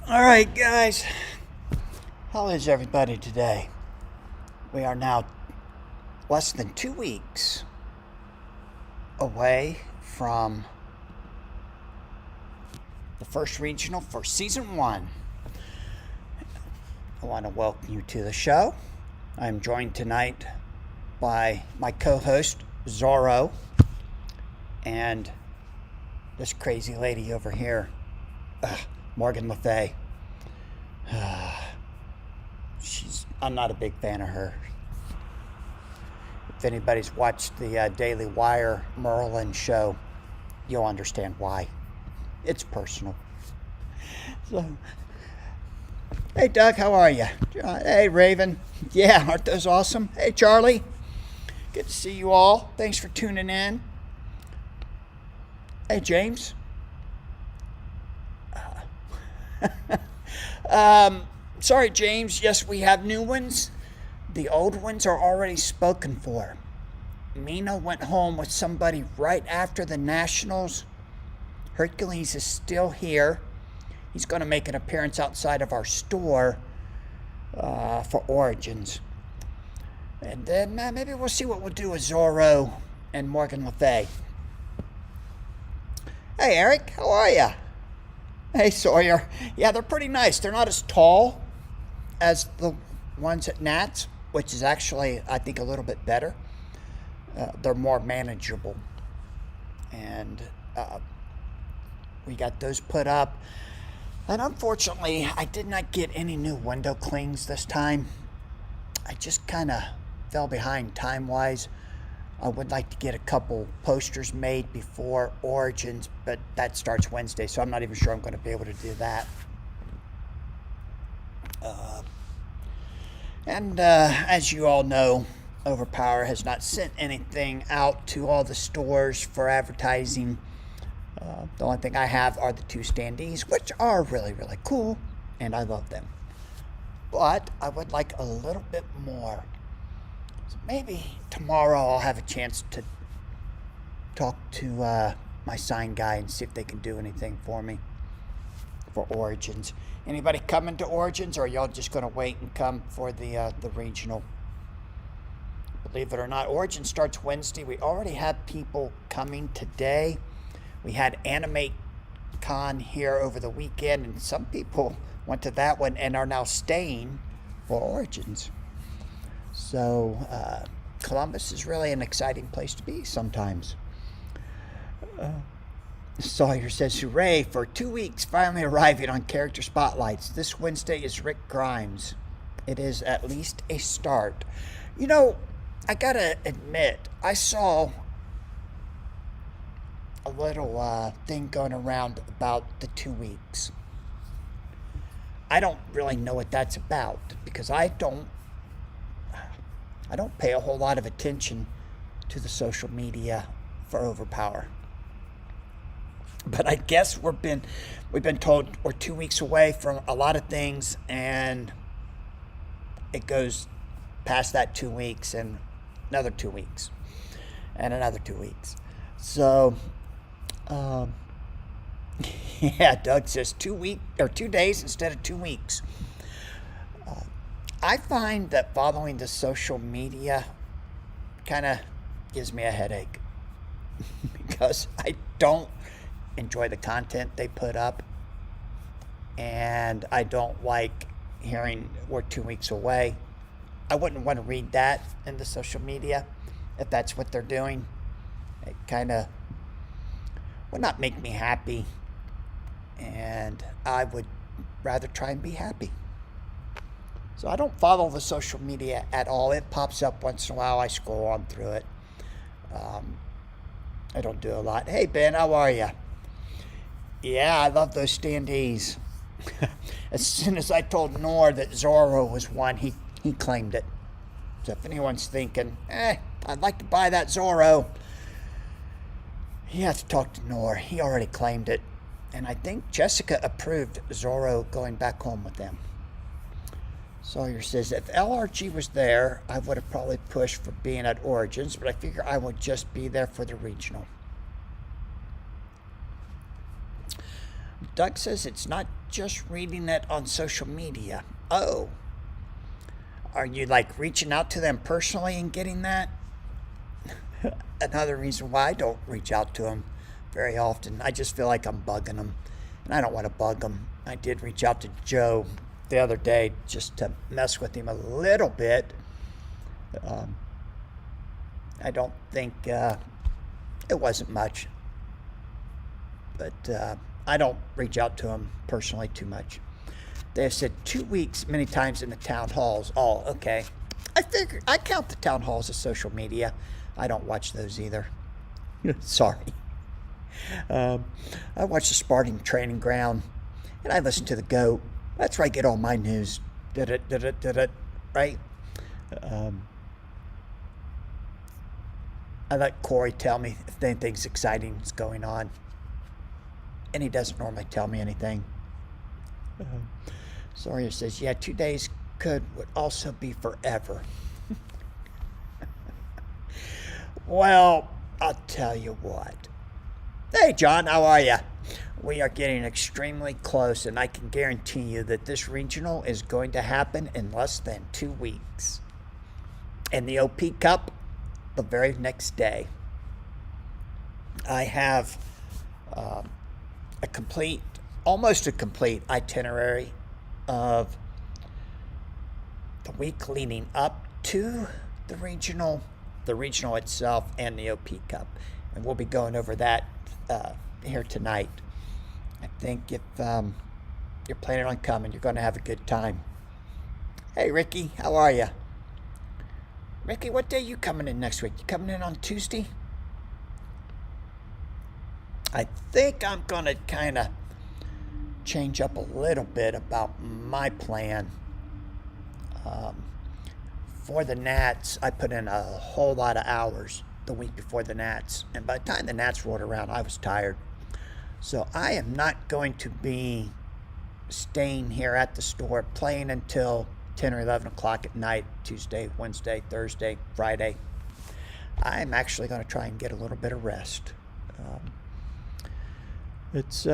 All right, guys. How is everybody today? We are now less than 2 weeks away from the first regional for season one. I want to welcome you to the show. I'm joined tonight by my co-host, Zorro, and this crazy lady over here, Morgan Le Fay. I'm not a big fan of her. If anybody's watched the Daily Wire Merlin show, you'll understand why. It's personal. So, hey Doug, how are you? Hey Raven. Yeah, aren't those awesome? Hey Charlie. Good to see you all. Thanks for tuning in. Hey James. Sorry, James. Yes, we have new ones. The old ones are already spoken for. Mina went home with somebody right after the Nationals. Hercules is still here. He's going to make an appearance outside of our store for Origins. And then maybe we'll see what we'll do with Zorro and Morgan Le Fay. Hey, Eric. How are you? Hey, Sawyer. Yeah, they're pretty nice. They're not as tall as the ones at Nats, which is actually, I think, a little bit better. They're more manageable. And we got those put up. And unfortunately, I did not get any new window clings this time. I just kind of fell behind time-wise. I would like to get a couple posters made before Origins, but that starts Wednesday, so I'm not even sure I'm going to be able to do that. As you all know, Overpower has not sent anything out to all the stores for advertising. The only thing I have are the two standees, which are really, really cool, and I love them. But I would like a little bit more. So maybe tomorrow I'll have a chance to talk to my sign guy and see if they can do anything for me for Origins. Anybody coming to Origins, or are y'all just going to wait and come for the regional? Believe it or not, Origins starts Wednesday. We already have people coming today. We had Animate Con here over the weekend, and some people went to that one and are now staying for Origins. So Columbus is really an exciting place to be sometimes. Sawyer says, hooray, for 2 weeks finally arriving on Character Spotlights. This Wednesday is Rick Grimes. It is at least a start. You know, I gotta admit, I saw a little thing going around about the 2 weeks. I don't really know what that's about because I don't pay a whole lot of attention to the social media for Overpower. But I guess we've been told we're 2 weeks away from a lot of things, and it goes past that 2 weeks and another 2 weeks and another 2 weeks. So, yeah, Doug says 2 days instead of 2 weeks. I find that following the social media kind of gives me a headache because I don't enjoy the content they put up, and I don't like hearing we're 2 weeks away. I wouldn't want to read that in the social media if that's what they're doing. It kind of would not make me happy, and I would rather try and be happy. So I don't follow the social media at all. It pops up once in a while. I scroll on through it. I don't do a lot. Hey, Ben, how are you? Yeah, I love those standees. As soon as I told Nor that Zorro was one, he claimed it. So if anyone's thinking, I'd like to buy that Zorro, you have to talk to Nor. He already claimed it. And I think Jessica approved Zorro going back home with them. Sawyer says, if LRG was there, I would have probably pushed for being at Origins, but I figure I would just be there for the regional. Doug says it's not just reading it on social media. Oh, are you like reaching out to them personally and getting that? Another reason why I don't reach out to them very often. I just feel like I'm bugging them, and I don't want to bug them. I did reach out to Joe the other day just to mess with him a little bit. I don't think it wasn't much, but I don't reach out to him personally too much. They have said 2 weeks many times in the town halls. Oh, okay. I count the town halls as social media. I don't watch those either. Sorry. I watch the Spartan Training Ground, and I listen to the GOAT. That's where I get all my news. Right? I let Corey tell me if anything's exciting is going on, and he doesn't normally tell me anything. Sawyer says, yeah, 2 days would also be forever. Well, I'll tell you what. Hey, John, how are you? We are getting extremely close, and I can guarantee you that this regional is going to happen in less than 2 weeks. And the OP Cup, the very next day. I have almost a complete itinerary of the week leading up to the regional itself, and the OP Cup. And we'll be going over that here tonight. I think if you're planning on coming, you're going to have a good time. Hey, Ricky, how are you? Ricky, what day are you coming in next week? You coming in on Tuesday? I think I'm going to kind of change up a little bit about my plan. For the Nats, I put in a whole lot of hours the week before the Nats. And by the time the Nats rolled around, I was tired. So I am not going to be staying here at the store playing until 10 or 11 o'clock at night, Tuesday, Wednesday, Thursday, Friday. I'm actually going to try and get a little bit of rest. It's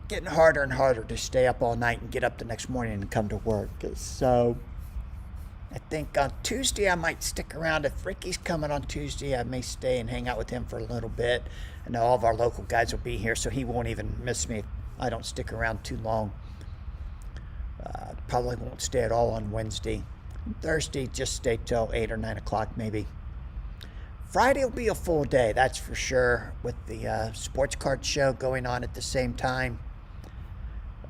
getting harder and harder to stay up all night and get up the next morning and come to work. So I think on Tuesday I might stick around. If Ricky's coming on Tuesday, I may stay and hang out with him for a little bit. I know all of our local guys will be here, so he won't even miss me if I don't stick around too long. Probably won't stay at all on Wednesday. Thursday, just stay till 8 or 9 o'clock maybe. Friday will be a full day, that's for sure, with the sports card show going on at the same time.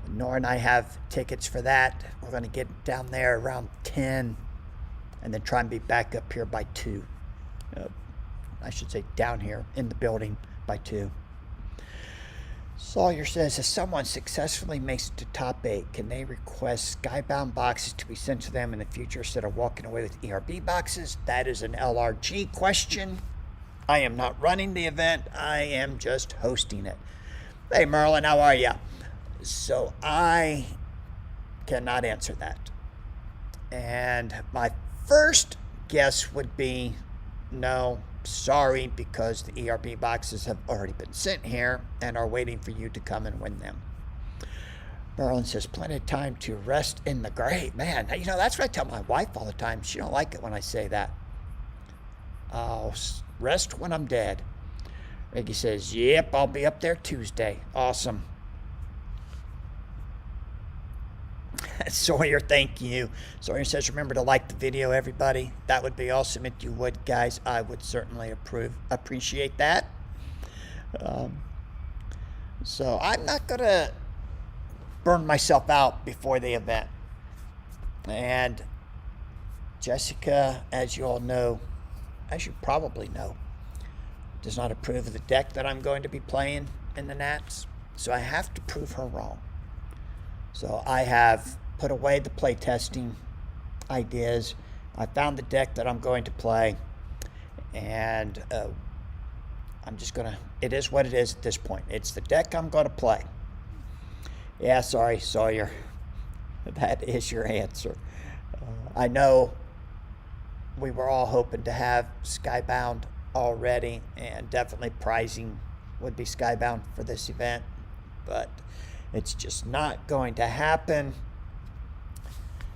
Nora and I have tickets for that. We're going to get down there around 10 and then try and be back up here by 2. I should say down here in the building by 2. Sawyer says, if someone successfully makes it to top 8, can they request Skybound boxes to be sent to them in the future instead of walking away with ERB boxes? That is an LRG question. I am not running the event. I am just hosting it. Hey, Merlin, how are you? So I cannot answer that. And my first guess would be no. Sorry, because the ERB boxes have already been sent here and are waiting for you to come and win them. Merlin says, plenty of time to rest in the grave. Man, you know, that's what I tell my wife all the time. She don't like it when I say that. I'll rest when I'm dead. Ricky says, yep, I'll be up there Tuesday. Awesome. Sawyer, thank you. Sawyer says, remember to like the video, everybody. That would be awesome if you would, guys. I would certainly appreciate that. So I'm not going to burn myself out before the event. And Jessica, as you all know, as you probably know, does not approve of the deck that I'm going to be playing in the Nats. So I have to prove her wrong. So I have put away the play testing ideas. I found the deck that I'm going to play, and I'm just going to, it is what it is at this point. It's the deck I'm going to play. Yeah, sorry, Sawyer. That is your answer. I know we were all hoping to have Skybound already, and definitely prizing would be Skybound for this event. but it's just not going to happen.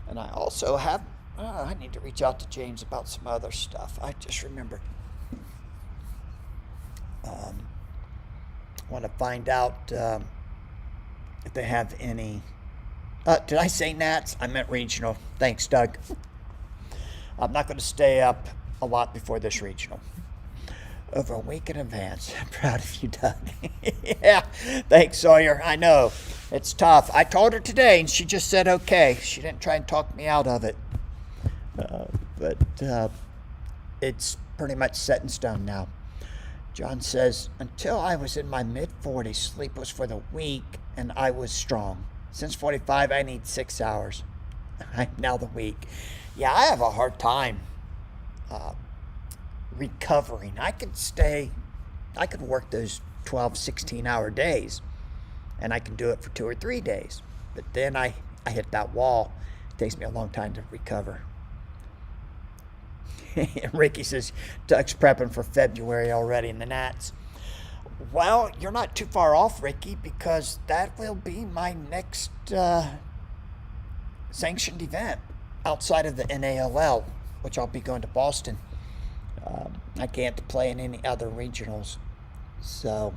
And I also have, I need to reach out to James about some other stuff. I just remembered. I want to find out if they have any. Did I say Nats? I meant regional. Thanks, Doug. I'm not going to stay up a lot before this regional. Over a week in advance. I'm proud of you, Doug. Yeah, thanks, Sawyer. I know. It's tough. I told her today, and she just said okay. She didn't try and talk me out of it. But it's pretty much set in stone now. John says, until I was in my mid-40s, sleep was for the weak, and I was strong. Since 45, I need 6 hours. I'm now the weak. Yeah, I have a hard time recovering. I could work those 12, 16-hour days, and I can do it for 2 or 3 days. But then I hit that wall. It takes me a long time to recover. Ricky says, Doug's prepping for February already in the Nats. Well, you're not too far off, Ricky, because that will be my next sanctioned event outside of the NALL, which I'll be going to Boston. I can't play in any other regionals. So,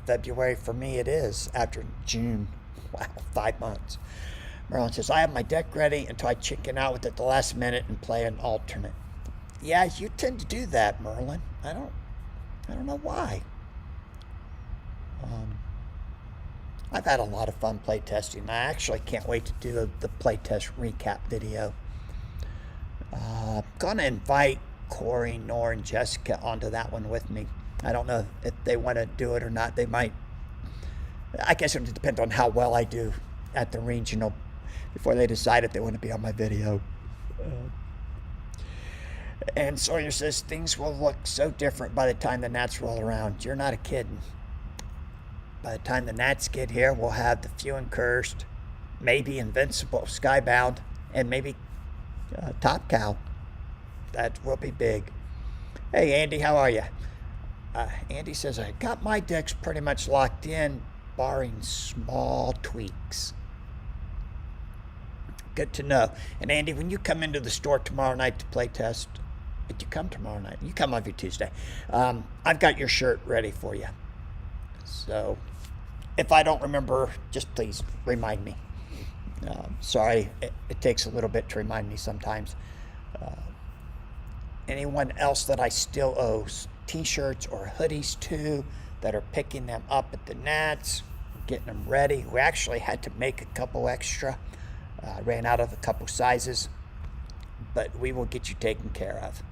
February for me it is, after June. Wow, 5 months. Merlin says, I have my deck ready until I chicken out with it the last minute and play an alternate. Yeah, you tend to do that, Merlin. I don't know why. I've had a lot of fun play testing. I actually can't wait to do the play test recap video. I'm gonna invite Corey, Nor, and Jessica onto that one with me. I don't know if they want to do it or not. They might. I guess it would depend on how well I do at the regional before they decide if they want to be on my video. And Sawyer says, things will look so different by the time the Nats roll around. You're not a kidding. By the time the Nats get here, we'll have the Few and Cursed, maybe Invincible, Skybound, and maybe Top Cow. That will be big. Hey, Andy, how are you? Andy says, I got my decks pretty much locked in, barring small tweaks. Good to know. And Andy, when you come into the store tomorrow night to play test, if you come tomorrow night, you come every Tuesday, I've got your shirt ready for you. So if I don't remember, just please remind me. Sorry, it takes a little bit to remind me sometimes. Anyone else that I still owe t-shirts or hoodies to that are picking them up at the Nats, getting them ready. We actually had to make a couple extra. Ran out of a couple sizes, but we will get you taken care of.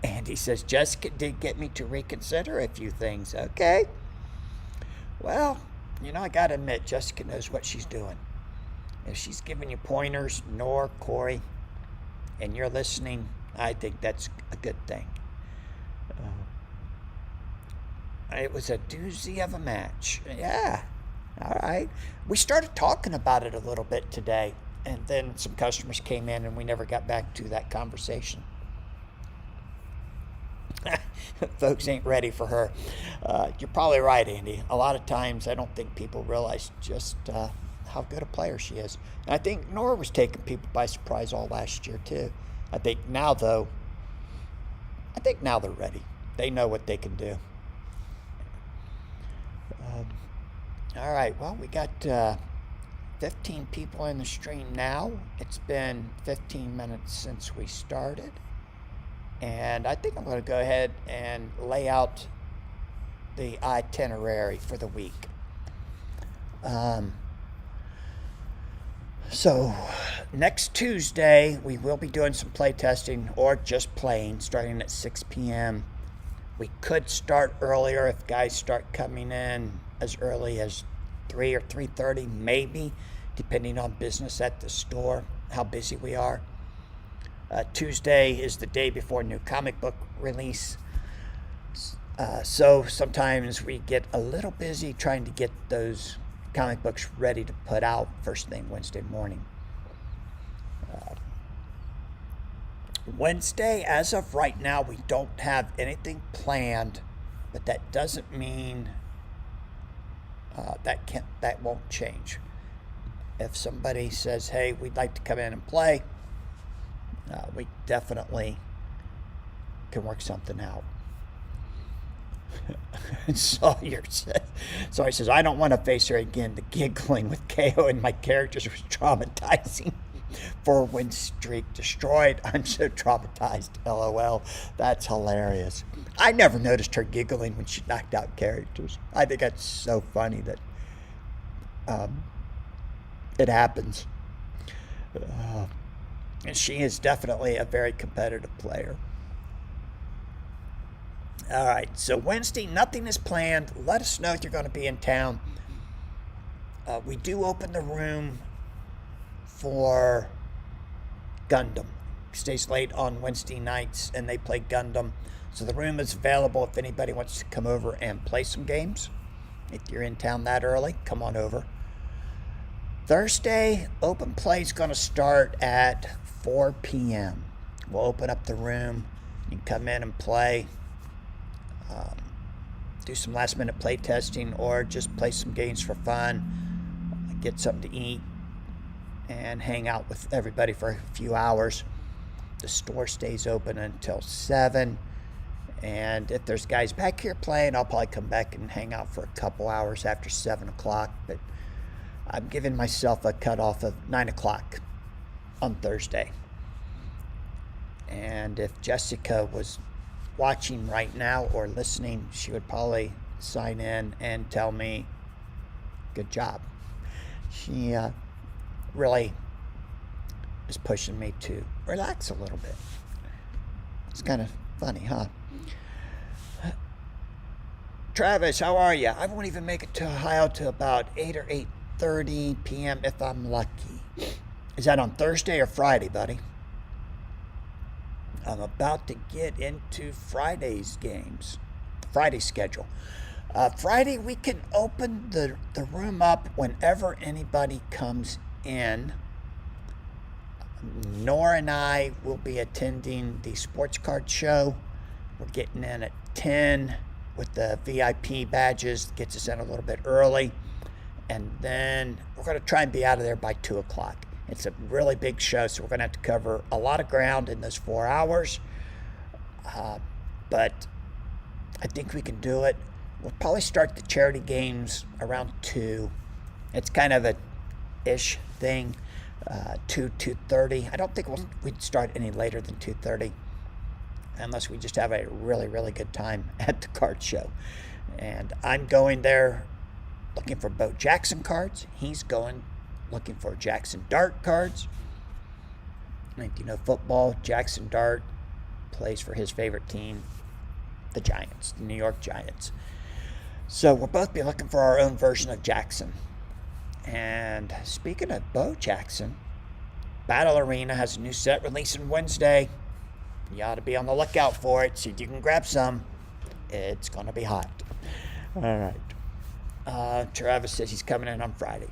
Andy says, Jessica did get me to reconsider a few things. Okay. Well, I got to admit, Jessica knows what she's doing. If she's giving you pointers, Nor, Corey, and you're listening, I think that's a good thing. It was a doozy of a match. Yeah. All right. We started talking about it a little bit today, and then some customers came in, and we never got back to that conversation. Folks ain't ready for her. You're probably right, Andy. A lot of times I don't think people realize just how good a player she is. And I think Nora was taking people by surprise all last year, too. I think now they're ready. They know what they can do. All right, well, we got 15 people in the stream now. It's been 15 minutes since we started. And I think I'm going to go ahead and lay out the itinerary for the week. So next Tuesday, we will be doing some play testing or just playing starting at 6 p.m. We could start earlier if guys start coming in as early as 3 or 3:30, maybe, depending on business at the store, how busy we are. Tuesday is the day before new comic book release. So sometimes we get a little busy trying to get those comic books ready to put out first thing Wednesday morning. Wednesday, as of right now, we don't have anything planned, but that doesn't mean that won't change. If somebody says, "Hey, we'd like to come in and play," we definitely can work something out. Sawyer says, "I don't want to face her again. The giggling with KO and my characters was traumatizing. 4-win streak destroyed. I'm so traumatized. LOL." That's hilarious. I never noticed her giggling when she knocked out characters. I think that's so funny that it happens. And she is definitely a very competitive player. All right, so Wednesday, nothing is planned. Let us know if you're going to be in town. We do open the room for Gundam. Stays late on Wednesday nights, and they play Gundam. So the room is available if anybody wants to come over and play some games. If you're in town that early, come on over. Thursday, open play is going to start at 4 p.m. We'll open up the room. You can come in and play. Do some last minute play testing, or just play some games for fun, get something to eat, and hang out with everybody for a few hours. The store stays open until 7, and if there's guys back here playing, I'll probably come back and hang out for a couple hours after 7 o'clock, but I'm giving myself a cutoff of 9 o'clock on Thursday. And if Jessica was watching right now or listening, she would probably sign in and tell me, good job. She really is pushing me to relax a little bit. It's kind of funny, huh? Travis, how are you? I won't even make it to Ohio till about 8 or 8:30 p.m. if I'm lucky. Is that on Thursday or Friday, buddy? I'm about to get into Friday's games. Friday's schedule. Friday, we can open the room up whenever anybody comes in. Nora and I will be attending the sports card show. We're getting in at 10 with the VIP badges. Gets us in a little bit early. And then we're going to try and be out of there by 2 o'clock. It's a really big show, so we're going to have to cover a lot of ground in those 4 hours. But I think we can do it. We'll probably start the charity games around 2. It's kind of a ish thing, 2:30. I don't think we'd start any later than 2:30, unless we just have a really, really good time at the card show. And I'm going there looking for Bo Jackson cards. He's going looking for Jackson Dart cards. I think you know football. Jackson Dart plays for his favorite team, the Giants, the New York Giants. So we'll both be looking for our own version of Jackson. And speaking of Bo Jackson, Battle Arena has a new set releasing Wednesday. You ought to be on the lookout for it. See if you can grab some. It's going to be hot. All right. Travis says he's coming in on Friday.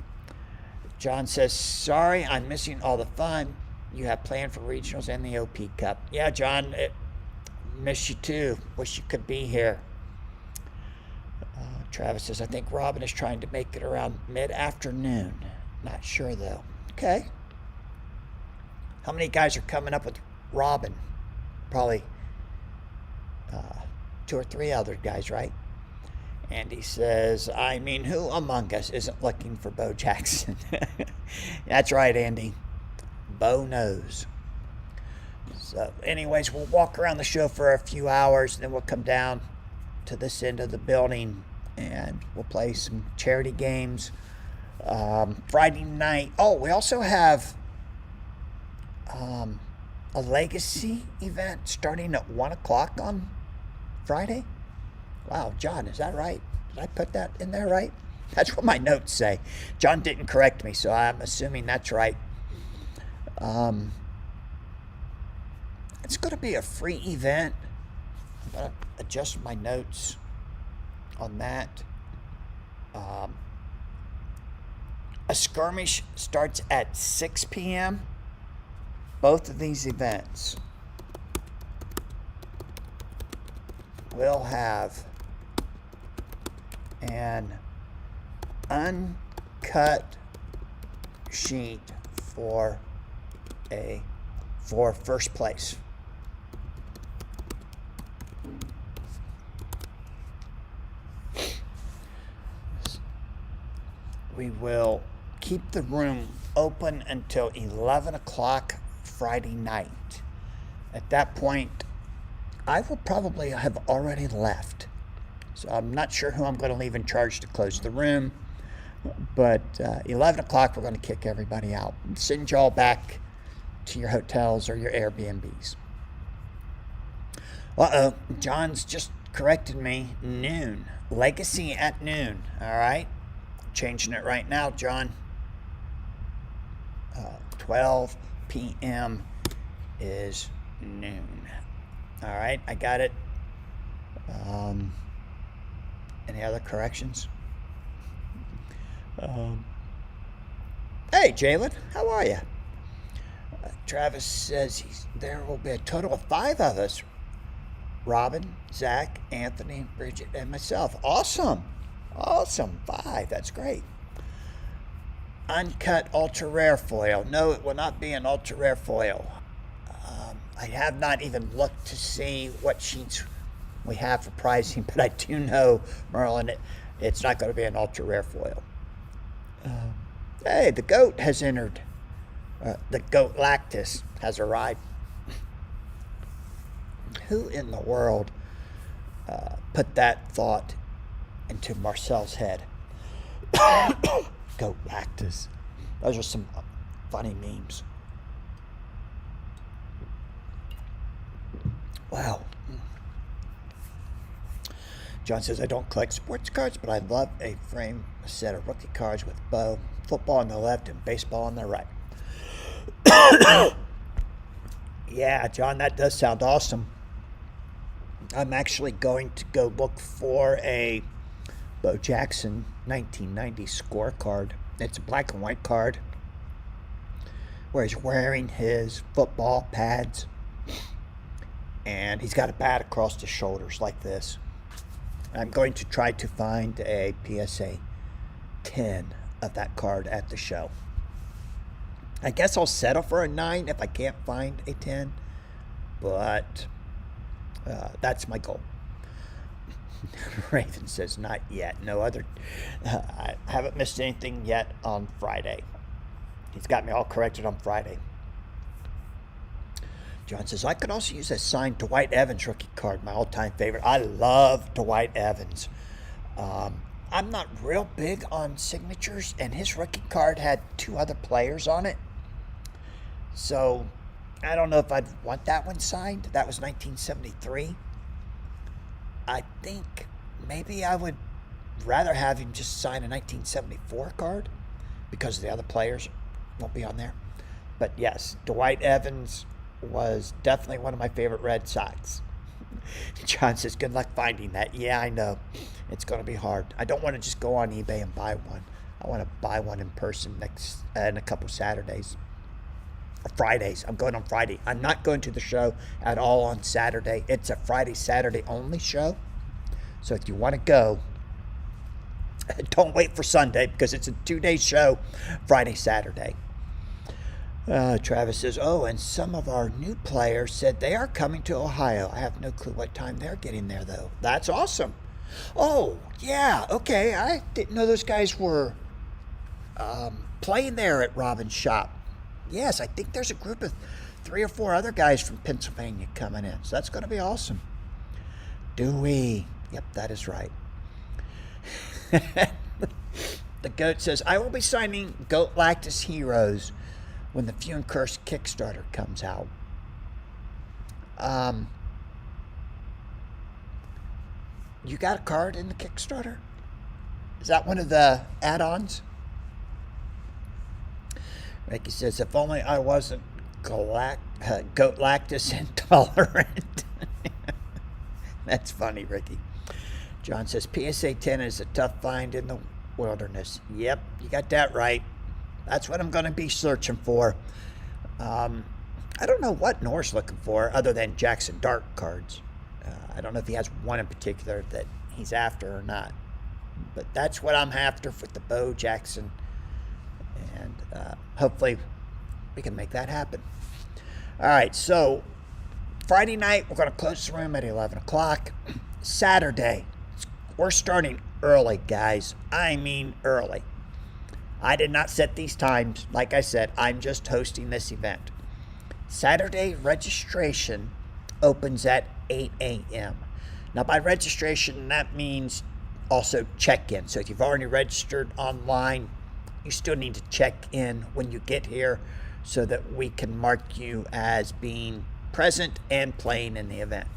John says, sorry, I'm missing all the fun you have planned for regionals and the OP Cup. Yeah, John, miss you too. Wish you could be here. Travis says, I think Robin is trying to make it around mid-afternoon. Not sure, though. Okay. How many guys are coming up with Robin? Probably 2 or 3 other guys, right? Andy says, I mean, who among us isn't looking for Bo Jackson? That's right, Andy. Bo knows. So, anyways, we'll walk around the show for a few hours, then we'll come down to this end of the building, and we'll play some charity games. Friday night. Oh, we also have a Legacy event starting at 1 o'clock on Friday. Wow, John, is that right? Did I put that in there right? That's what my notes say. John didn't correct me, so I'm assuming that's right. It's going to be a free event. I'm going to adjust my notes on that. A skirmish starts at 6 p.m. Both of these events. will have an uncut sheet for first place. We will keep the room open until 11 o'clock Friday night. At that point, I will probably have already left. So I'm not sure who I'm going to leave in charge to close the room. But 11 o'clock, we're going to kick everybody out and send you all back to your hotels or your Airbnbs. Uh-oh, John's just corrected me. Noon. Legacy at noon. All right? Changing it right now, John. 12 p.m. is noon. All right, I got it. Any other corrections? Hey, Jalen, how are you? Travis says there will be a total of 5 of us. Robin, Zach, Anthony, Bridget, and myself. Awesome. 5. That's great. Uncut ultra rare foil. No, it will not be an ultra rare foil. I have not even looked to see what sheets we have for pricing, but I do know, Merlin, it's not going to be an ultra rare foil. Hey, the goat has entered. The goat Lactus has arrived. Who in the world put that thought into Marcel's head? Goat Lactus. Those are some funny memes. Wow. John says, I don't collect sports cards, but I love a frame set of rookie cards with bow, football on the left and baseball on the right. Yeah, John, that does sound awesome. I'm actually going to go look for a Bo Jackson 1990 scorecard. It's a black and white card where he's wearing his football pads and he's got a bat across his shoulders like this. I'm going to try to find a PSA 10 of that card at the show. I guess I'll settle for a 9 if I can't find a 10, but that's my goal. Raven says, not yet. No other. I haven't missed anything yet on Friday. He's got me all corrected on Friday. John says, I could also use a signed Dwight Evans rookie card, my all-time favorite. I love Dwight Evans. I'm not real big on signatures, and his rookie card had 2 other players on it. So I don't know if I'd want that one signed. That was 1973. I think maybe I would rather have him just sign a 1974 card because the other players won't be on there. But yes, Dwight Evans was definitely one of my favorite Red Sox. John says, good luck finding that. Yeah, I know. It's going to be hard. I don't want to just go on eBay and buy one. I want to buy one in person in a couple Saturdays. Or Fridays. I'm going on Friday. I'm not going to the show at all on Saturday. It's a Friday, Saturday only show. So if you want to go, don't wait for Sunday because it's a 2-day show, Friday, Saturday. Travis says, oh, and some of our new players said they are coming to Ohio. I have no clue what time they're getting there, though. That's awesome. Oh, yeah, okay. I didn't know those guys were playing there at Robin's shop. Yes, I think there's a group of 3 or 4 other guys from Pennsylvania coming in. So that's going to be awesome. Dewey. Yep, that is right. The goat says, I will be signing Goat Lactus Heroes when the Few and Curse Kickstarter comes out. You got a card in the Kickstarter? Is that one of the add-ons? Ricky says, if only I wasn't Goat Lactus intolerant. That's funny, Ricky. John says, PSA 10 is a tough find in the wilderness. Yep, you got that right. That's what I'm going to be searching for. I don't know what Nor's looking for other than Jackson Dart cards. I don't know if he has one in particular that he's after or not, but that's what I'm after with the Bo Jackson, and hopefully we can make that happen. All right, so Friday night, we're going to close the room at 11 o'clock. Saturday, we're starting early, guys. I mean early. I did not set these times. Like I said, I'm just hosting this event. Saturday registration opens at 8 a.m. Now, by registration, that means also check-in. So if you've already registered online, you still need to check in when you get here so that we can mark you as being present and playing in the event.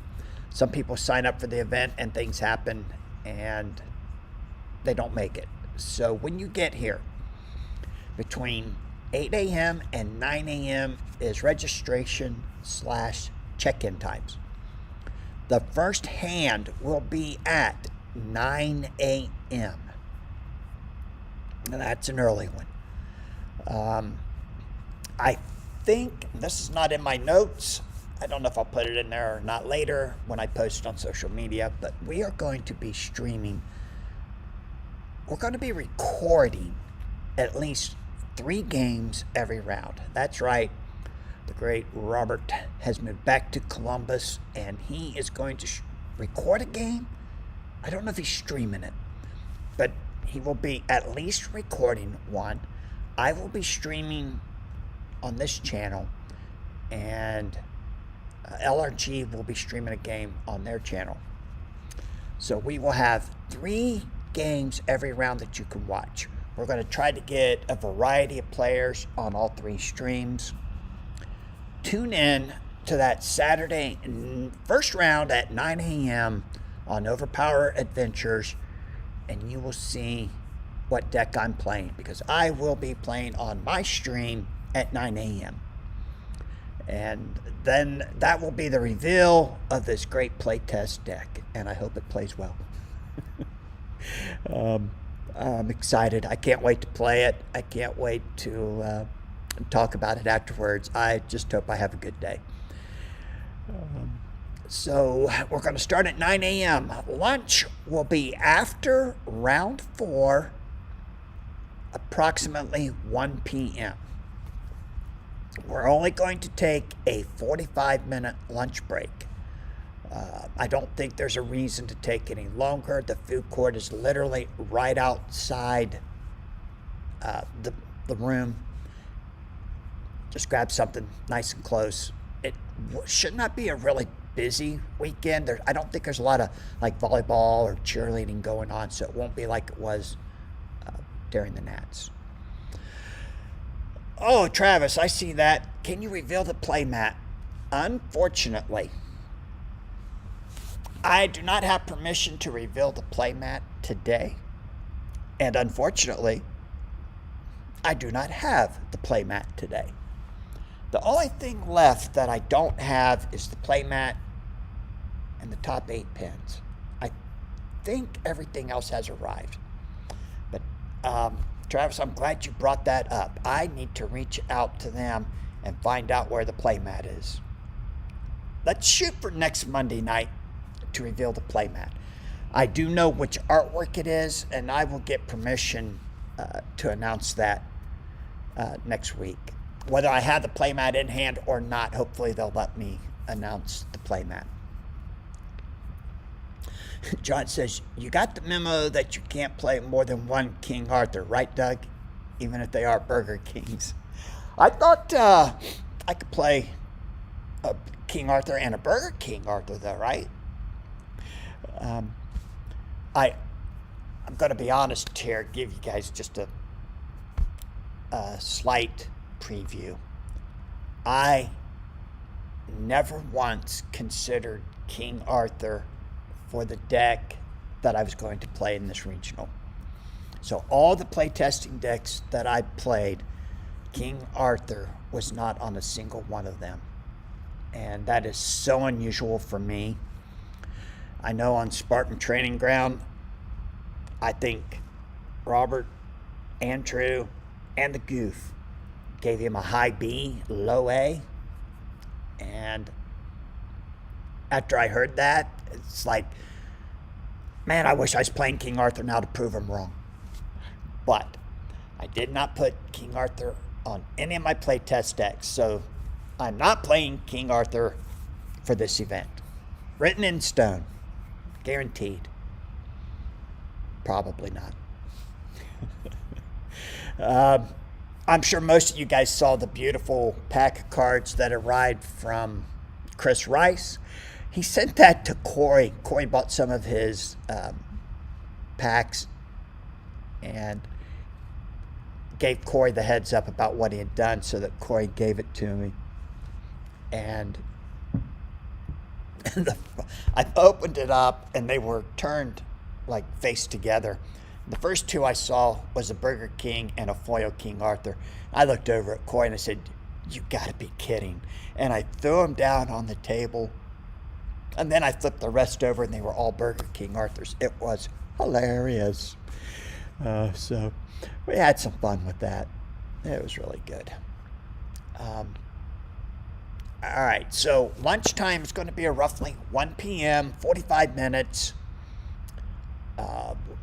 Some people sign up for the event and things happen and they don't make it. So when you get here, between 8 a.m. and 9 a.m. is registration / check-in times. The first hand will be at 9 a.m. Now that's an early one. I think, this is not in my notes, I don't know if I'll put it in there or not later when I post on social media, but we are going to be streaming. We're going to be recording at least 3 games every round. That's right. The great Robert has moved back to Columbus, and he is going to record a game. I don't know if he's streaming it, but he will be at least recording one. I will be streaming on this channel, and LRG will be streaming a game on their channel. So we will have 3 games every round that you can watch. We're going to try to get a variety of players on all 3 streams. Tune in to that Saturday first round at 9 a.m. on Overpower Adventures, and you will see what deck I'm playing, because I will be playing on my stream at 9 a.m. And then that will be the reveal of this great playtest deck, and I hope it plays well. I'm excited. I can't wait to play it. I can't wait to talk about it afterwards. I just hope I have a good day. So we're going to start at 9 a.m. Lunch will be after round 4, approximately 1 p.m. We're only going to take a 45-minute lunch break. I don't think there's a reason to take any longer. The food court is literally right outside the room. Just grab something nice and close. It should not be a really busy weekend. I don't think there's a lot of like volleyball or cheerleading going on, so it won't be like it was during the Nats. Oh, Travis, I see that. Can you reveal the playmat? Unfortunately, I do not have permission to reveal the playmat today. And unfortunately, I do not have the playmat today. The only thing left that I don't have is the playmat and the top 8 pins. I think everything else has arrived. But Travis, I'm glad you brought that up. I need to reach out to them and find out where the playmat is. Let's shoot for next Monday night to reveal the playmat. I do know which artwork it is, and I will get permission to announce that next week. Whether I have the playmat in hand or not, hopefully they'll let me announce the playmat. John says, you got the memo that you can't play more than one King Arthur, right, Doug? Even if they are Burger Kings. I thought I could play a King Arthur and a Burger King Arthur, though, right? I'm going to be honest here, give you guys just a slight preview. I never once considered King Arthur for the deck that I was going to play in this regional. So all the playtesting decks that I played, King Arthur was not on a single one of them. And that is so unusual for me. I know on Spartan Training Ground, I think Robert, Andrew, and the Goof gave him a high B, low A. And after I heard that, It's like, man, I wish I was playing King Arthur now to prove him wrong. But I did not put King Arthur on any of my playtest decks, so I'm not playing King Arthur for this event. Written in stone. Guaranteed. Probably not. I'm sure most of you guys saw the beautiful pack of cards that arrived from Chris Rice. He sent that to Corey. Corey bought some of his packs and gave Corey the heads up about what he had done, so that Corey gave it to me. And I opened it up, and they were turned like face together. The first two I saw was a Burger King and a foil King Arthur. I looked over at Corey and I said, "You gotta be kidding." And I threw them down on the table. And then I flipped the rest over and they were all Burger King Arthurs. It was hilarious. So we had some fun with that. It was really good. All right, so lunchtime is going to be roughly 1 p.m., 45 minutes.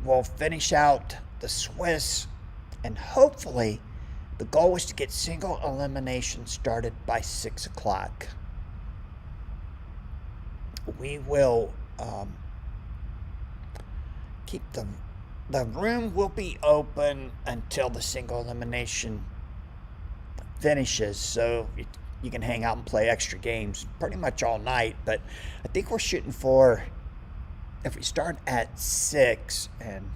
We'll finish out the Swiss, and hopefully the goal was to get single elimination started by 6 o'clock. We will keep the room will be open until the single elimination finishes, so you can hang out and play extra games pretty much all night. But I think we're shooting for, if we start at 6, and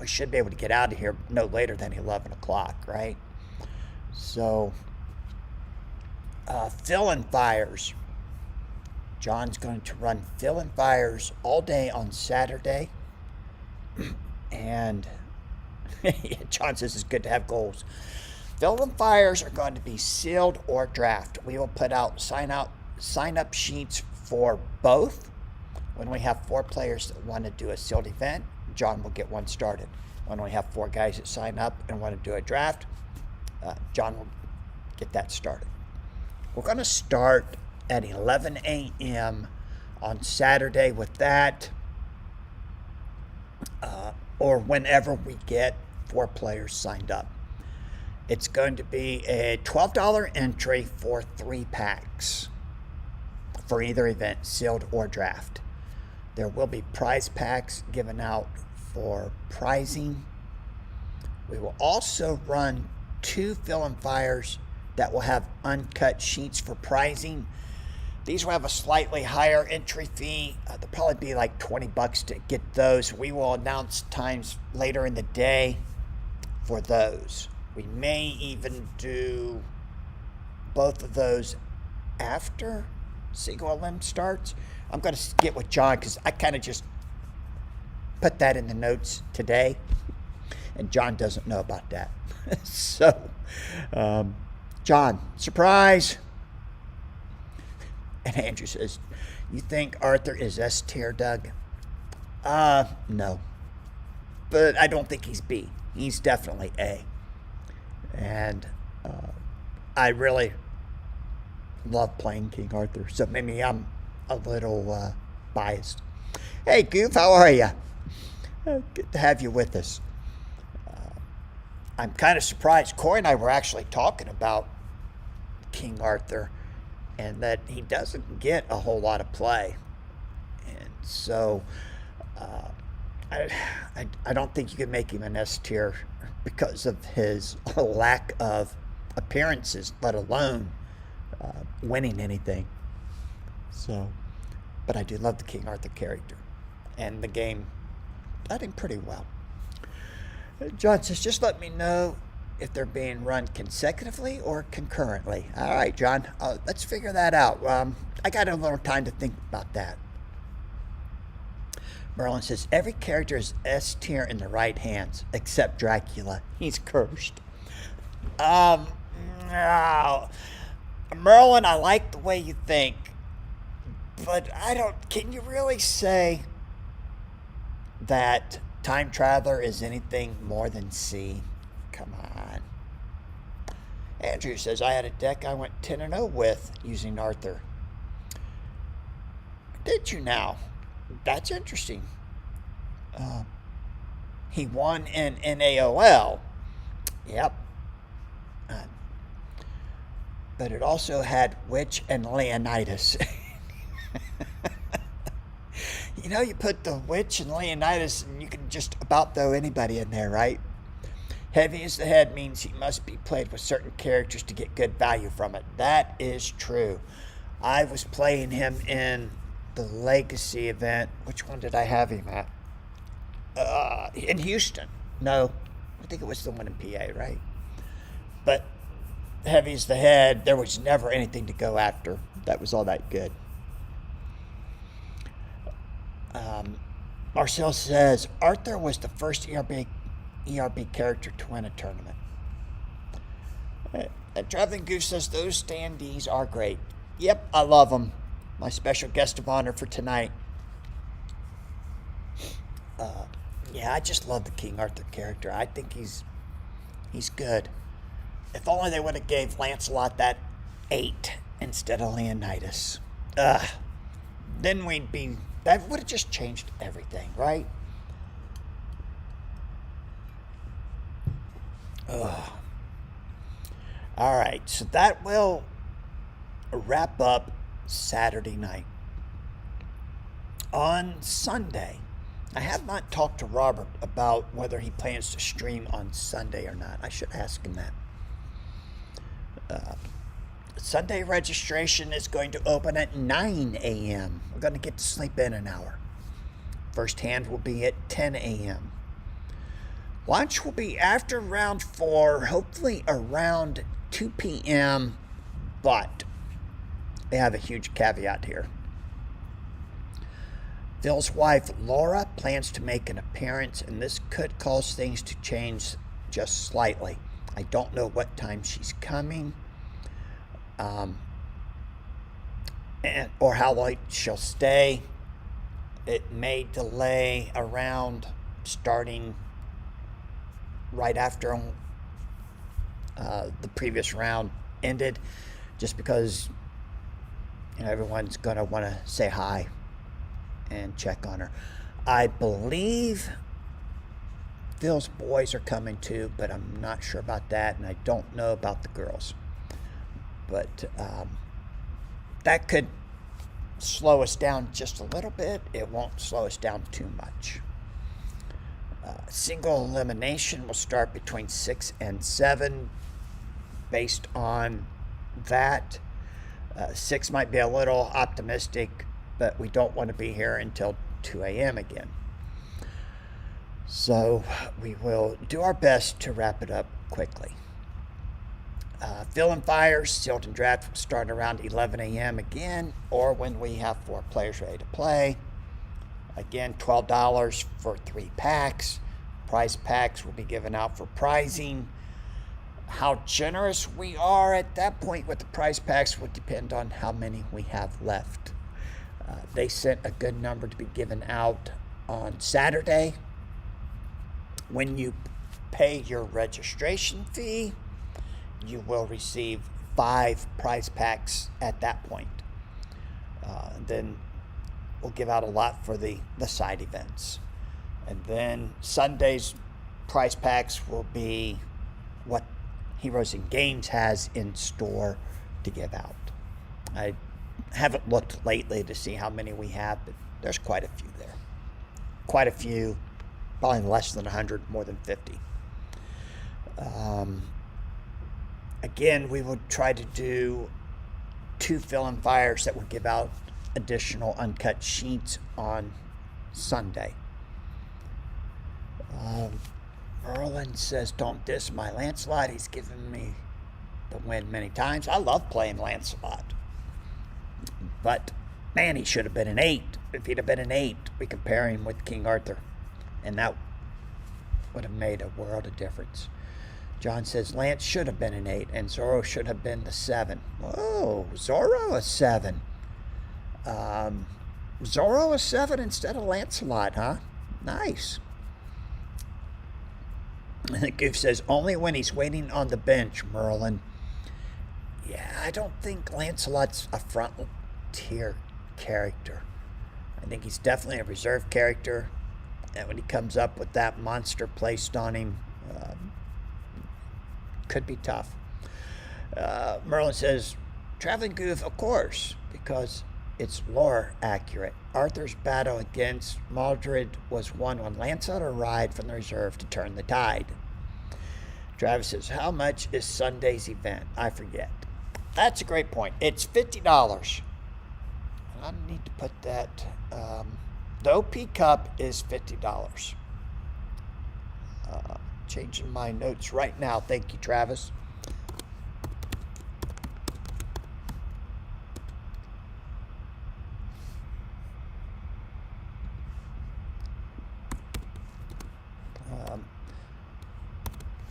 we should be able to get out of here no later than 11 o'clock, right? So, fill-in fires. John's going to run fill-in fires all day on Saturday. And John says it's good to have goals. Fill-in fires are going to be sealed or draft. We will put out sign-up sheets for both. When we have 4 players that want to do a sealed event, John will get one started. When we have 4 guys that sign up and want to do a draft, John will get that started. We're going to start at 11 a.m. on Saturday with that, or whenever we get 4 players signed up. It's going to be a $12 entry for 3 packs for either event, sealed or draft. There will be prize packs given out for prizing. We will also run 2 fill-in fires that will have uncut sheets for prizing. These will have a slightly higher entry fee. They'll probably be like $20 to get those. We will announce times later in the day for those. We may even do both of those after single elim starts. I'm going to get with John because I kind of just put that in the notes today, and John doesn't know about that. So, John, surprise. And Andrew says, "You think Arthur is S tier, Doug?" No. But I don't think he's B. He's definitely A. And I really love playing King Arthur, so maybe I'm a little biased. Hey, Goof, how are you? Good to have you with us. I'm kind of surprised. Corey and I were actually talking about King Arthur, and that he doesn't get a whole lot of play. And so I don't think you can make him an S tier because of his lack of appearances, let alone winning anything. So, but I do love the King Arthur character, and the game did him pretty well. John says, "Just let me know if they're being run consecutively or concurrently." All right, John, let's figure that out. I got a little time to think about that. Merlin says, "Every character is S tier in the right hands, except Dracula. He's cursed." No. Merlin, I like the way you think, but can you really say that Time Traveler is anything more than C? Come on. Andrew says, "I had a deck I went 10-0 with using Arthur." Did you now? That's interesting. Uh, he won in NAOL. Yep. Uh, but it also had Witch and Leonidas. You know, you put the Witch and Leonidas, and you can just about throw anybody in there, right? Heavy as the head means he must be played with certain characters to get good value from it. That is true. I was playing him in the Legacy event. Which one did I have him at? In Houston. No, I think it was the one in PA, right? But Heavy as the head, there was never anything to go after that was all that good. Marcel says Arthur was the first ERB character to win a tournament. And Traveling Goose says those standees are great. Yep, I love them. My special guest of honor for tonight. Yeah, I just love the King Arthur character. I think he's good. If only they would have gave Lancelot that 8 instead of Leonidas. Then that would have just changed everything, right? Ugh. All right, so that will wrap up Saturday night. On Sunday, I have not talked to Robert about whether he plans to stream on Sunday or not. I should ask him that. Sunday registration is going to open at 9 a.m. We're going to get to sleep in an hour. First hand will be at 10 a.m. Lunch will be after round 4, hopefully around 2 p.m., but they have a huge caveat here. Phil's wife, Laura, plans to make an appearance, and this could cause things to change just slightly. I don't know what time she's coming, or how late she'll stay. It may delay around starting right after the previous round ended, just because everyone's going to want to say hi and check on her. I believe Phil's boys are coming too, but I'm not sure about that, and I don't know about the girls. But that could slow us down just a little bit. It won't slow us down too much. Single elimination will start between 6 and 7 based on that. 6 might be a little optimistic, but we don't want to be here until 2 a.m. again. So we will do our best to wrap it up quickly. Fill and Fire, Sealed and Draft will start around 11 a.m. again, or when we have 4 players ready to play. Again, $12 for 3 packs. Prize packs will be given out for prizing. How generous we are at that point with the prize packs will depend on how many we have left. They sent a good number to be given out on Saturday. When you pay your registration fee, you will receive 5 prize packs at that point. Then we'll give out a lot for the side events. And then Sunday's prize packs will be what Heroes and Games has in store to give out. I haven't looked lately to see how many we have, but there's quite a few there. Quite a few, probably less than 100, more than 50. Again, we will try to do 2 Fill and Fires that will give out additional uncut sheets on Sunday. Merlin says, don't diss my Lancelot. He's given me the win many times. I love playing Lancelot. But, man, he should have been an 8. If he'd have been an 8, we compare him with King Arthur. And that would have made a world of difference. John says, Lance should have been an 8, and Zorro should have been the 7. Whoa, Zorro a 7. Zorro a 7 instead of Lancelot, huh? Nice. And Goof says, only when he's waiting on the bench, Merlin. Yeah, I don't think Lancelot's a frontier character. I think he's definitely a reserve character. And when he comes up with that monster placed on him, could be tough. Merlin says, Traveling Goof, of course, because it's lore accurate. Arthur's battle against Mordred was won when Lancelot arrived from the reserve to turn the tide. Travis says, how much is Sunday's event? I forget. That's a great point. It's $50. I need to put that. The OP Cup is $50. Changing my notes right now. Thank you, Travis.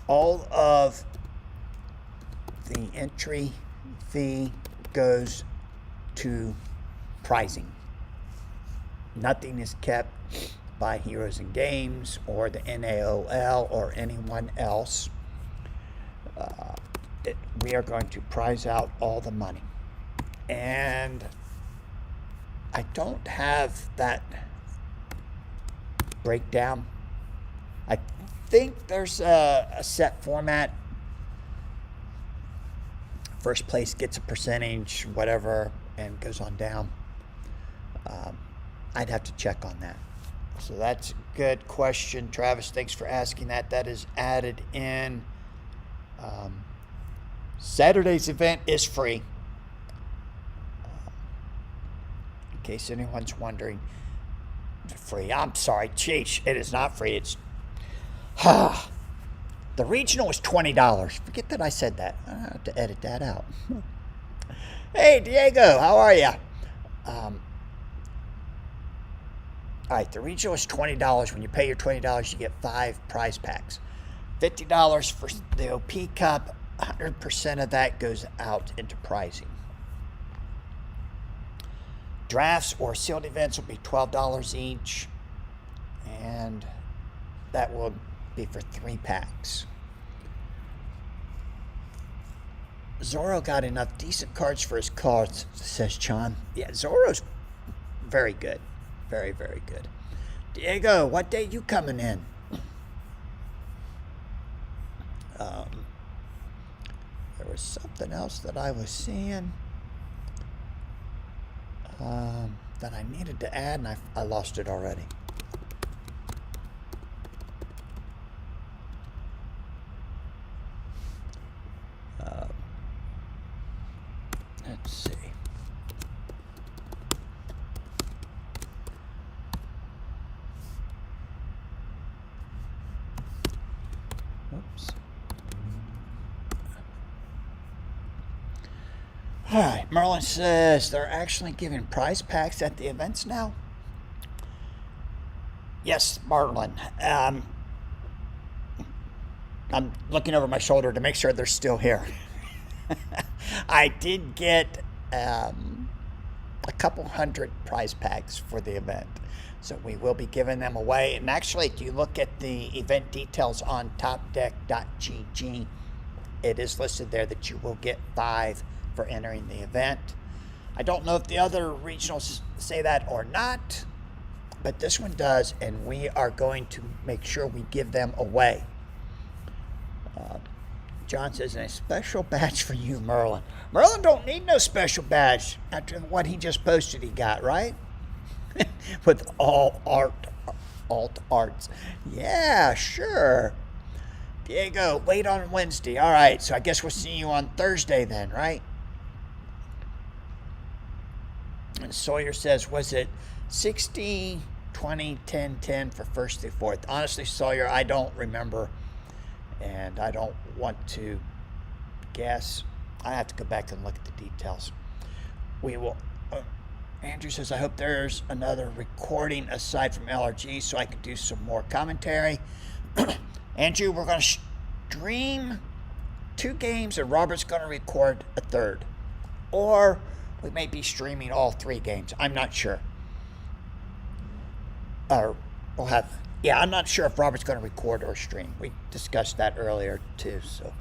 All of the entry fee goes to pricing. Nothing is kept by Heroes and Games or the NAOL or anyone else. We are going to prize out all the money. And I don't have that breakdown. I think there's a set format. First place gets a percentage, whatever, and goes on down. I'd have to check on that. So that's a good question, Travis. Thanks for asking that. That is added in. Saturday's event is free. In case anyone's wondering. Free. I'm sorry. Jeez, it is not free. It's the regional is $20. Forget that I said that. I have to edit that out. Hey, Diego, how are you? All right, the regional is $20. When you pay your $20, you get 5 prize packs. $50 for the OP Cup. 100% of that goes out into pricing. Drafts or sealed events will be $12 each, and that will be for 3 packs. Zorro got enough decent cards for his cards, says John. Yeah, Zorro's very good. Very, very good. Diego, what day you coming in? There was something else that I was seeing that I needed to add, and I lost it already. Let's see. Oops. All right, Merlin says they're actually giving prize packs at the events now. Yes, Merlin. I'm looking over my shoulder to make sure they're still here. I did get a couple hundred prize packs for the event. So we will be giving them away. And actually, if you look at the event details on topdeck.gg, it is listed there that you will get 5 for entering the event. I don't know if the other regionals say that or not, but this one does, and we are going to make sure we give them away. John says, and a special badge for you, Merlin. Merlin don't need no special badge after what he just posted he got, right? With alt arts. Yeah, sure. Diego, wait on Wednesday. All right, so I guess we'll see you on Thursday then, right? And Sawyer says, was it 60, 20, 10, 10 for first through fourth? Honestly, Sawyer, I don't remember. And I don't want to guess. I have to go back and look at the details. We will. Andrew says, I hope there's another recording aside from LRG so I can do some more commentary. Andrew, we're going to stream 2 games and Robert's going to record a third. Or we may be streaming all 3 games. I'm not sure. We'll have. Yeah, I'm not sure if Robert's going to record or stream. We discussed that earlier, too. So,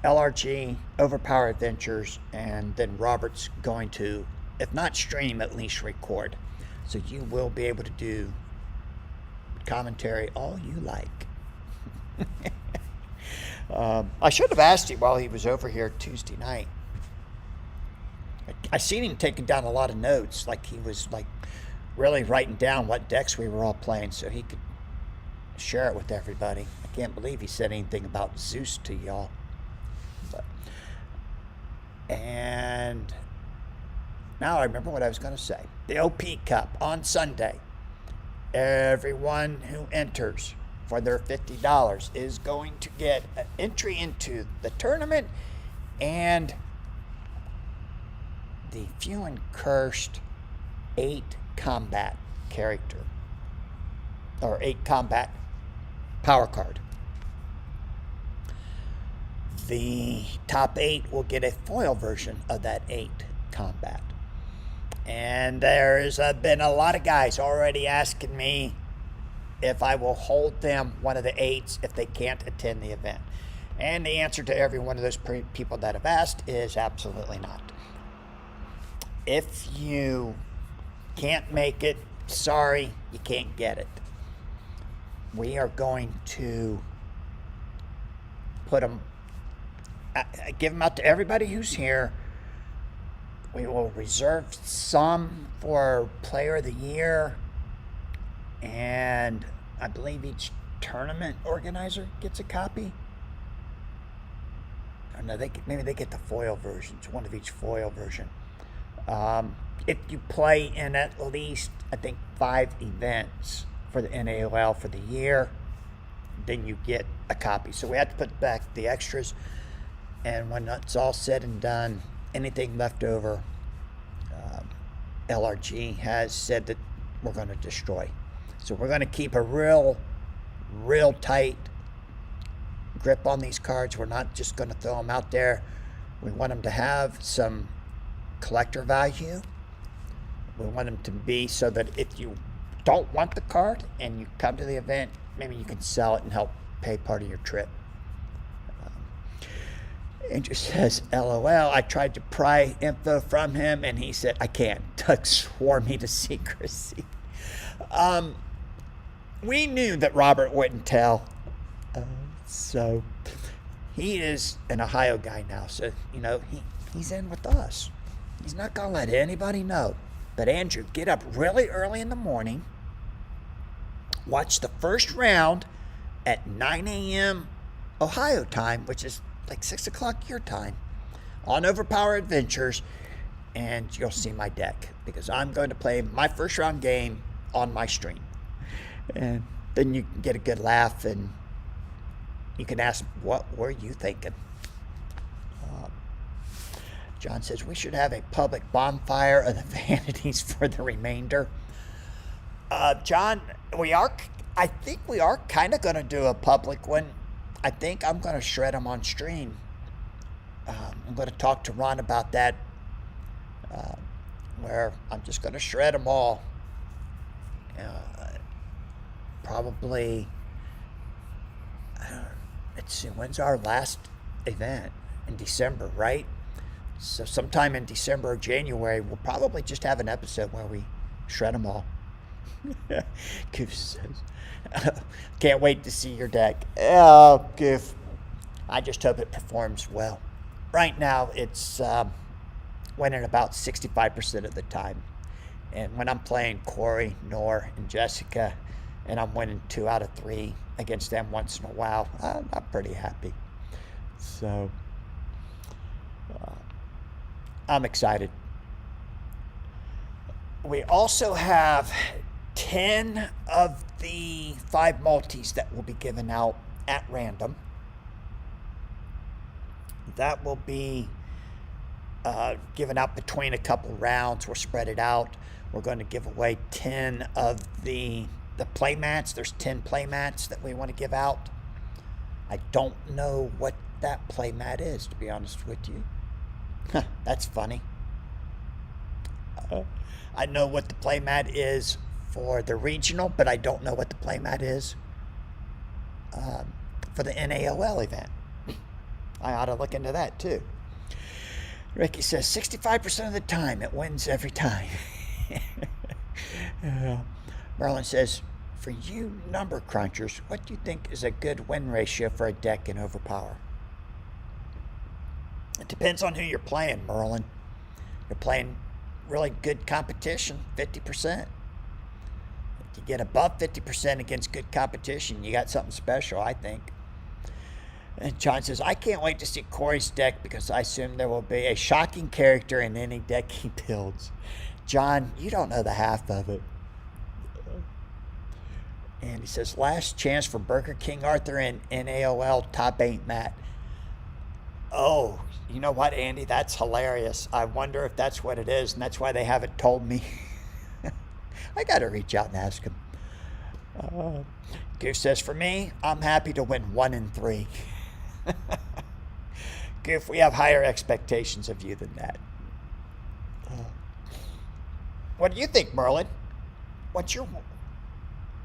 LRG, Overpower Adventures, and then Robert's going to if not stream, at least record. So you will be able to do commentary all you like. I should have asked him while he was over here Tuesday night. I seen him taking down a lot of notes, like he was like really writing down what decks we were all playing so he could share it with everybody. I can't believe he said anything about Zeus to y'all. And now I remember what I was going to say. The OP Cup on Sunday. Everyone who enters for their $50 is going to get an entry into the tournament and the Few and Cursed 8 combat character, or 8 combat power card. The top 8 will get a foil version of that 8 combat. And there's been a lot of guys already asking me if I will hold them one of the 8s if they can't attend the event. And the answer to every one of those people that have asked is absolutely not. If you can't make it, sorry, you can't get it. We are going to put them, give them out to everybody who's here. We will reserve some for Player of the Year, and I believe each tournament organizer gets a copy. Or no, maybe they get the foil versions, one of each foil version. If you play in at least, I think, 5 events for the NAOL for the year, then you get a copy. So we have to put back the extras, and when it's all said and done, anything left over, LRG has said that we're going to destroy. So we're going to keep a real tight grip on these cards. We're not just going to throw them out there. We want them to have some collector value. We want them to be so that if you don't want the card and you come to the event, maybe you can sell it and help pay part of your trip. Andrew says, LOL, I tried to pry info from him and he said, I can't. Doug swore me to secrecy. We knew that Robert wouldn't tell. So he is an Ohio guy now. So, he's in with us. He's not going to let anybody know. But Andrew, get up really early in the morning. Watch the first round at 9 a.m. Ohio time, which is like 6 o'clock your time, on Overpower Adventures, and you'll see my deck, because I'm going to play my first round game on my stream. And then you can get a good laugh, and you can ask, what were you thinking? John says, we should have a public bonfire of the vanities for the remainder. John, I think we are kind of going to do a public one. I think I'm going to shred them on stream. I'm going to talk to Ron about that, where I'm just going to shred them all. Probably, let's see, when's our last event? In December, right? So sometime in December or January, we'll probably just have an episode where we shred them all. Goof says, can't wait to see your deck. Oh, Goof. I just hope it performs well. Right now, it's winning about 65% of the time. And when I'm playing Corey, Nor, and Jessica, and I'm winning 2 out of 3 against them once in a while, I'm pretty happy. So, I'm excited. We also have 10 of the 5 multis that will be given out at random. That will be given out between a couple rounds. We'll spread it out. We're going to give away 10 of the play mats. There's 10 play mats that we want to give out. I don't know what that play mat is, to be honest with you. That's funny. I know what the play mat is for the regional, but I don't know what the play mat is for the NAOL event. I ought to look into that too. Ricky says 65% of the time it wins every time. Merlin says, for you number crunchers, what do you think is a good win ratio for a deck in Overpower? It depends on who you're playing, Merlin. You're playing really good competition, 50%. If you get above 50% against good competition, you got something special, I think. And John says, I can't wait to see Corey's deck because I assume there will be a shocking character in any deck he builds. John, you don't know the half of it. And he says, last chance for Burger King Arthur and NAOL top 8 Matt. Oh, you know what, Andy? That's hilarious. I wonder if that's what it is, and that's why they haven't told me. I got to reach out and ask him. Goof says, for me, I'm happy to win 1 and 3. Goof, we have higher expectations of you than that. What do you think, Merlin? What's your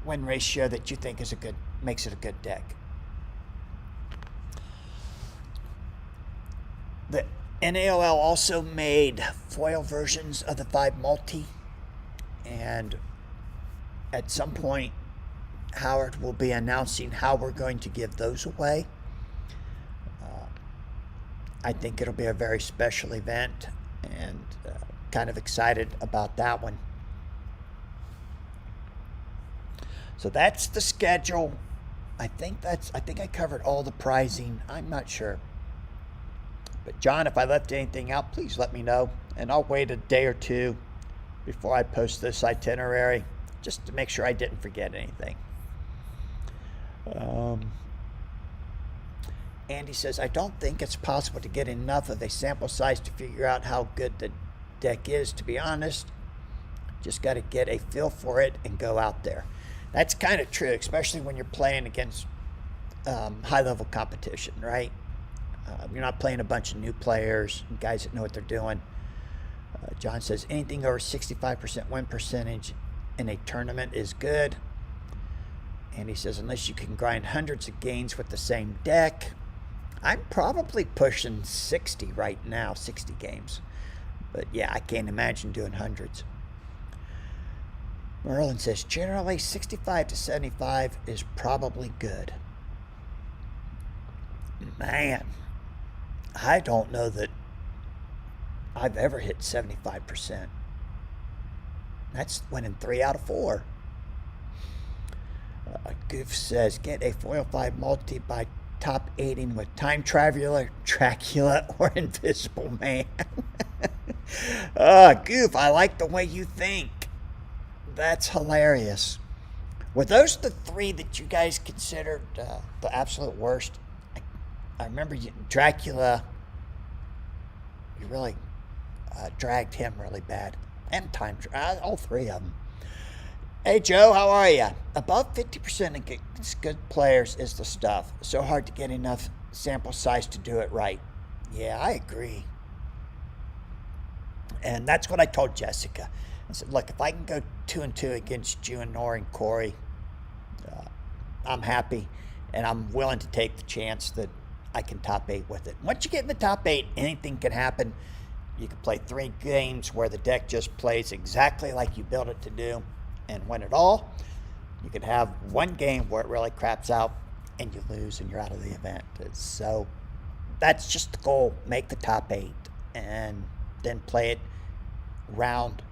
win ratio that you think is makes it a good deck? The NAOL also made foil versions of the 5 multi, and at some point Howard will be announcing how we're going to give those away. I think it'll be a very special event, and kind of excited about that one. So that's the schedule. I think I covered all the pricing. I'm not sure. But John, if I left anything out, please let me know, and I'll wait a day or two before I post this itinerary just to make sure I didn't forget anything. Andy says, I don't think it's possible to get enough of a sample size to figure out how good the deck is, to be honest. Just got to get a feel for it and go out there. That's kind of true, especially when you're playing against high-level competition, right? You're not playing a bunch of new players, guys that know what they're doing. John says, anything over 65% win percentage in a tournament is good. And he says, unless you can grind hundreds of games with the same deck. I'm probably pushing 60 right now, 60 games. But yeah, I can't imagine doing hundreds. Merlin says, generally 65 to 75 is probably good. Man, I don't know that I've ever hit 75%. That's winning 3 out of 4. Goof says, get a foil 5 multi by top 8ing with Time Traveler, Dracula, or Invisible Man. Goof, I like the way you think. That's hilarious. Were those the 3 that you guys considered the absolute worst? I remember Dracula, you really dragged him really bad. And all 3 of them. Hey, Joe, how are you? Above 50% against good players is the stuff. So hard to get enough sample size to do it right. Yeah, I agree. And that's what I told Jessica. I said, look, if I can go 2-2 against you and Nor and Corey, I'm happy. And I'm willing to take the chance that I can top 8 with it. Once you get in the top 8, anything can happen. You can play 3 games where the deck just plays exactly like you built it to do and win it all. You could have 1 game where it really craps out and you lose and you're out of the event. So that's just the goal. Make the top 8 and then play it round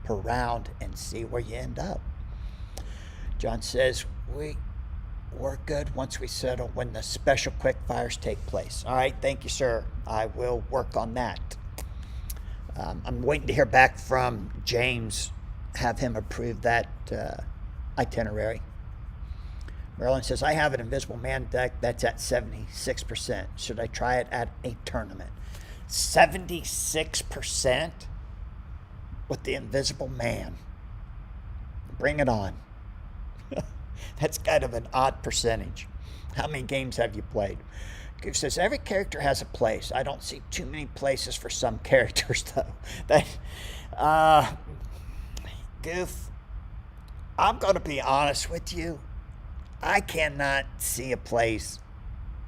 per round and see where you end up. John says, we're good once we settle when the special quick fires take place. All right, thank you, sir. I will work on that. I'm waiting to hear back from James, have him approve that itinerary. Merlin says, I have an Invisible Man deck that's at 76%. Should I try it at a tournament? 76% with the Invisible Man. Bring it on. That's kind of an odd percentage. How many games have you played? Goof says, every character has a place. I don't see too many places for some characters, though. Goof, I'm going to be honest with you. I cannot see a place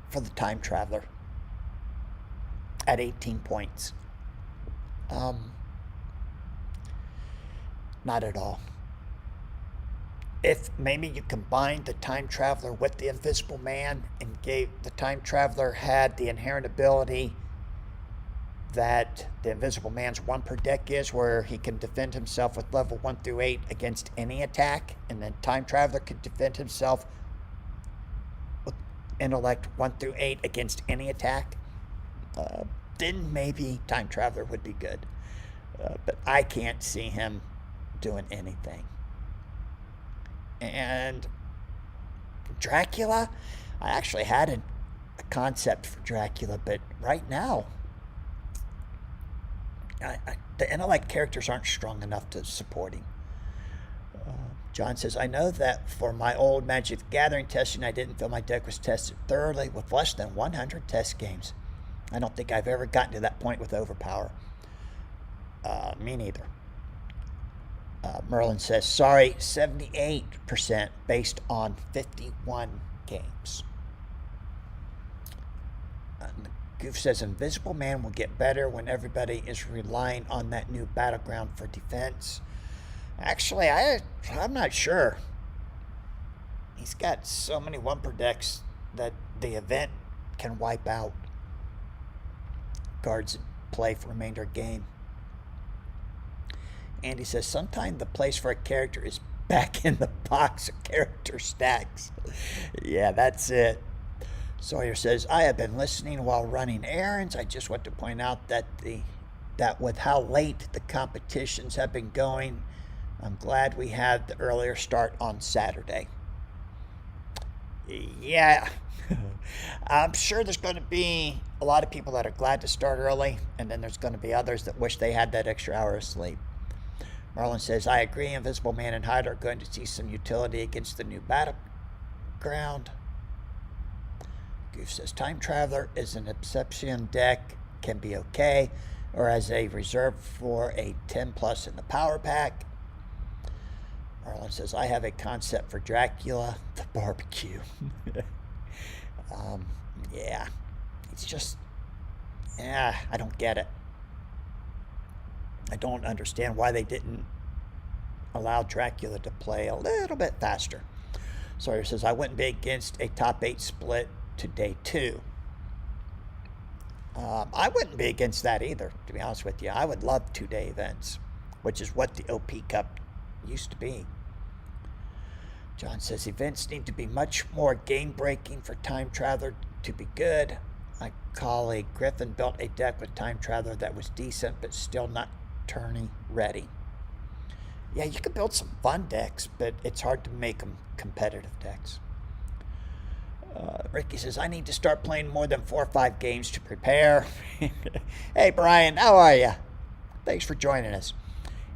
for the Time Traveler at 18 points. Not at all. If maybe you combined the Time Traveler with the Invisible Man and gave the Time Traveler had the inherent ability that the Invisible Man's 1 per deck is, where he can defend himself with level 1 through 8 against any attack, and then Time Traveler could defend himself with intellect 1 through 8 against any attack, then maybe Time Traveler would be good. But I can't see him doing anything. And Dracula, I actually had a concept for Dracula, but right now, the intellect characters aren't strong enough to support him. John says, I know that for my old Magic the Gathering testing, I didn't feel my deck was tested thoroughly with less than 100 test games. I don't think I've ever gotten to that point with Overpower. Me neither. Merlin says, sorry, 78% based on 51 games. Goof says, Invisible Man will get better when everybody is relying on that new battleground for defense. Actually, I'm not sure. He's got so many 1 per decks that the event can wipe out cards in play for remainder of game. Andy says, sometimes the place for a character is back in the box of character stacks. Yeah, that's it. Sawyer says, I have been listening while running errands. I just want to point out that with how late the competitions have been going, I'm glad we had the earlier start on Saturday. Yeah, I'm sure there's going to be a lot of people that are glad to start early, and then there's going to be others that wish they had that extra hour of sleep. Marlon says, I agree, Invisible Man and Hyde are going to see some utility against the new battleground. Goof says, Time Traveler is an exception deck, can be okay, or as a reserve for a 10 plus in the power pack. Marlon says, I have a concept for Dracula, the barbecue. Yeah, it's just, I don't get it. I don't understand why they didn't allow Dracula to play a little bit faster. Sawyer says, I wouldn't be against a top 8 split to day 2. I wouldn't be against that either, to be honest with you. I would love 2-day events, which is what the OP Cup used to be. John says, events need to be much more game-breaking for Time Traveler to be good. My colleague Griffin built a deck with Time Traveler that was decent, but still not tourney ready. Yeah, you can build some fun decks, but it's hard to make them competitive decks. Ricky says, I need to start playing more than 4 or 5 games to prepare. Hey, Brian, how are you? Thanks for joining us.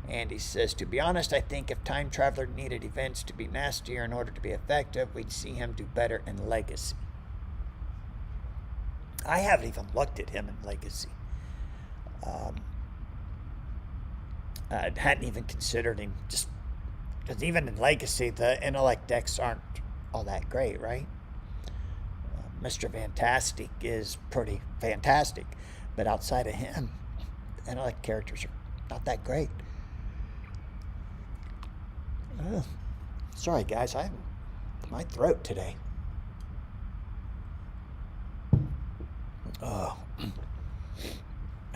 Andy says, to be honest, I think if Time Traveler needed events to be nastier in order to be effective, we'd see him do better in Legacy. I haven't even looked at him in Legacy. I hadn't even considered him, just because even in Legacy, the intellect decks aren't all that great, right? Mr. Fantastic is pretty fantastic, but outside of him, the intellect characters are not that great. Sorry, guys, I have my throat today. I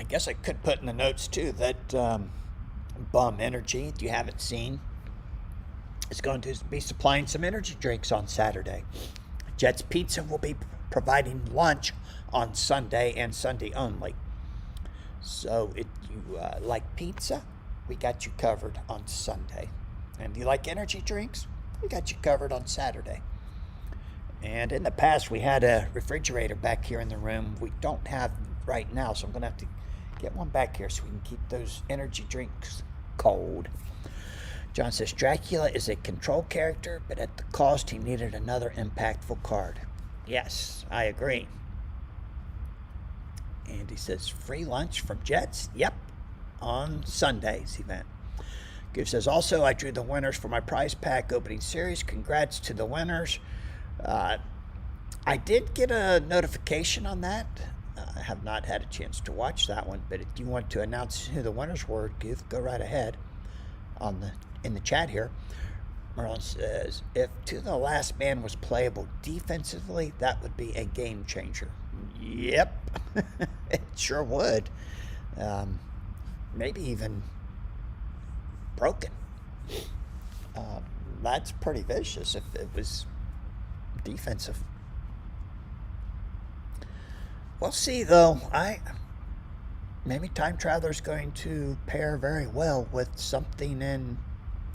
guess I could put in the notes too that Bum Energy, if you haven't seen, is going to be supplying some energy drinks on Saturday. Jet's Pizza will be providing lunch on Sunday and Sunday only. So if you like pizza, we got you covered on Sunday. And if you like energy drinks, we got you covered on Saturday. And in the past, we had a refrigerator back here in the room. We don't have right now, so I'm going to have to get one back here so we can keep those energy drinks cold. John says, Dracula is a control character, but at the cost, he needed another impactful card. Yes, I agree. And he says, free lunch from Jets? Yep, on Sunday's event. Gibbs says, also, I drew the winners for my prize pack opening series. Congrats to the winners. I did get a notification on that. I have not had a chance to watch that one, but if you want to announce who the winners were, go right ahead in the chat here. Merlin says, if To the Last Man was playable defensively, that would be a game changer. Yep, it sure would. Maybe even broken. That's pretty vicious if it was defensive. We'll see, though. Maybe Time Traveler's going to pair very well with something in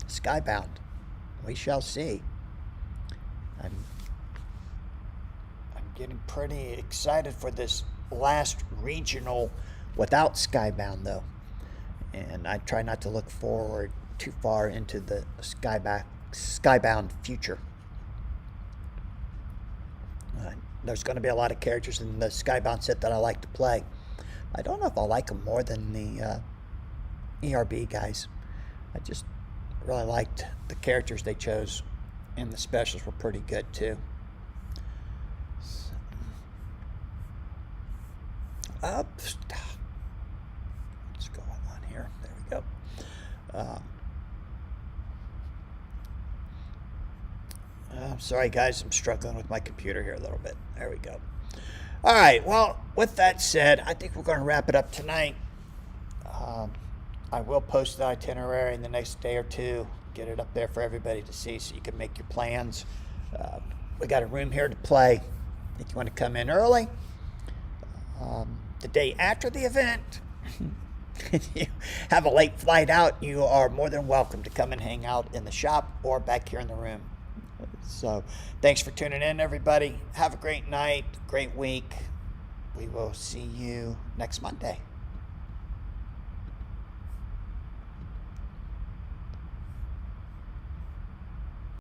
Skybound. We shall see. I'm getting pretty excited for this last regional without Skybound, though. And I try not to look forward too far into the Skybound future. There's going to be a lot of characters in the Skybound set that I like to play. I don't know if I'll like them more than the ERB guys. I just really liked the characters they chose, and the specials were pretty good too. What's going on here? There we go. Sorry guys, I'm struggling with my computer here a little bit. There we go. All right, well, with that said, I think we're going to wrap it up tonight. I will post the itinerary in the next day or two, get it up there for everybody to see so you can make your plans. We got a room here to play if you want to come in early. The day after the event, if you have a late flight out, you are more than welcome to come and hang out in the shop or back here in the room. So thanks for tuning in, everybody. Have a great night, great week. We will see you next Monday.